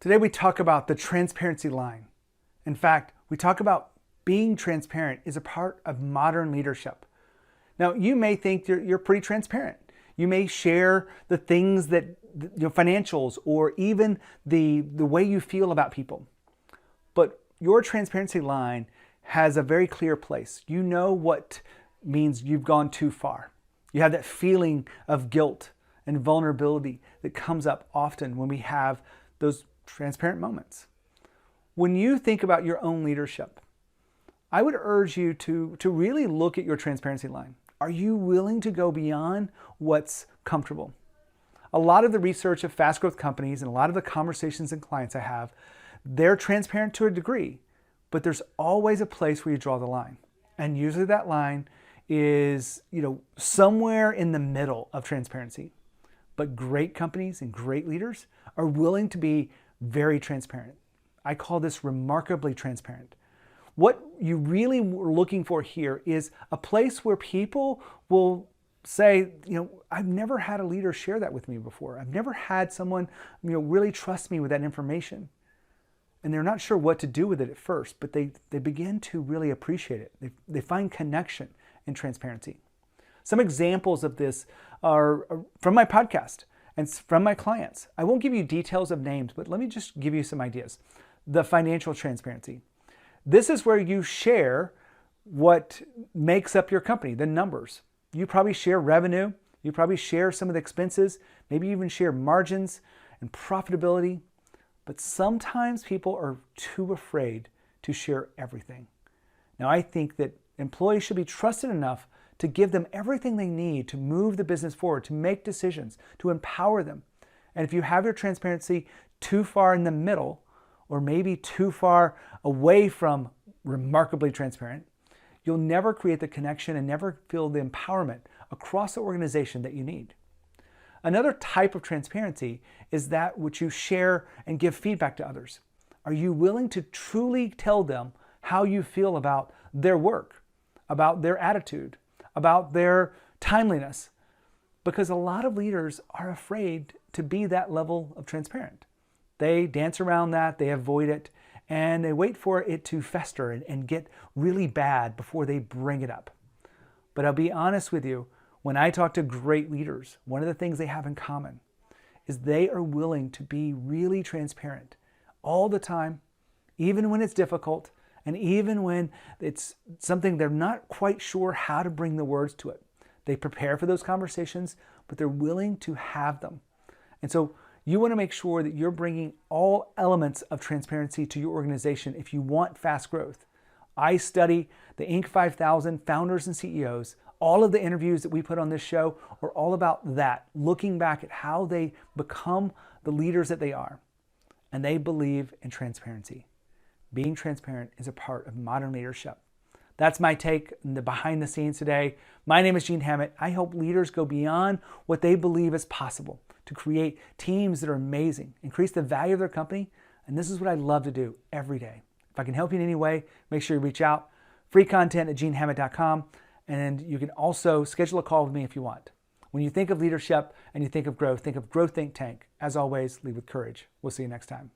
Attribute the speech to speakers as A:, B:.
A: Today we talk about the transparency line. In fact, we talk about being transparent is a part of modern leadership. Now, you may think you're pretty transparent. You may share the things that, financials, or even the way you feel about people. But your transparency line has a very clear place. You know what means you've gone too far. You have that feeling of guilt and vulnerability that comes up often when we have those transparent moments. When you think about your own leadership, I would urge you to really look at your transparency line. Are you willing to go beyond what's comfortable? A lot of the research of fast growth companies and a lot of the conversations and clients I have, they're transparent to a degree, but there's always a place where you draw the line. And usually that line is, somewhere in the middle of transparency. But great companies and great leaders are willing to be very transparent. I call this remarkably transparent. What you really were looking for here is a place where people will say, I've never had a leader share that with me before. I've never had someone, really trust me with that information. And they're not sure what to do with it at first, but they begin to really appreciate it. They find connection in transparency. Some examples of this are from my podcast and from my clients. I won't give you details of names, but let me just give you some ideas. The financial transparency. This is where you share what makes up your company, the numbers. You probably share revenue. You probably share some of the expenses, maybe even share margins and profitability. But sometimes people are too afraid to share everything. Now, I think that employees should be trusted enough to give them everything they need to move the business forward, to make decisions, to empower them. And if you have your transparency too far in the middle, or maybe too far away from remarkably transparent, you'll never create the connection and never feel the empowerment across the organization that you need. Another type of transparency is that which you share and give feedback to others. Are you willing to truly tell them how you feel about their work, about their attitude, about their timeliness? Because a lot of leaders are afraid to be that level of transparent. They dance around that, they avoid it, and they wait for it to fester and get really bad before they bring it up. But I'll be honest with you, when I talk to great leaders, one of the things they have in common is they are willing to be really transparent all the time, even when it's difficult, and even when it's something they're not quite sure how to bring the words to it. They prepare for those conversations, but they're willing to have them. And so you want to make sure that you're bringing all elements of transparency to your organization if you want fast growth. I study the Inc. 5000 founders and CEOs. All of the interviews that we put on this show are all about that, looking back at how they become the leaders that they are. And they believe in transparency. Being transparent is a part of modern leadership. That's my take on the behind the scenes today. My name is Gene Hammett. I help leaders go beyond what they believe is possible to create teams that are amazing, increase the value of their company. And this is what I love to do every day. If I can help you in any way, make sure you reach out. Free content at genehammett.com. And you can also schedule a call with me if you want. When you think of leadership and you think of Growth Think Tank. As always, lead with courage. We'll see you next time.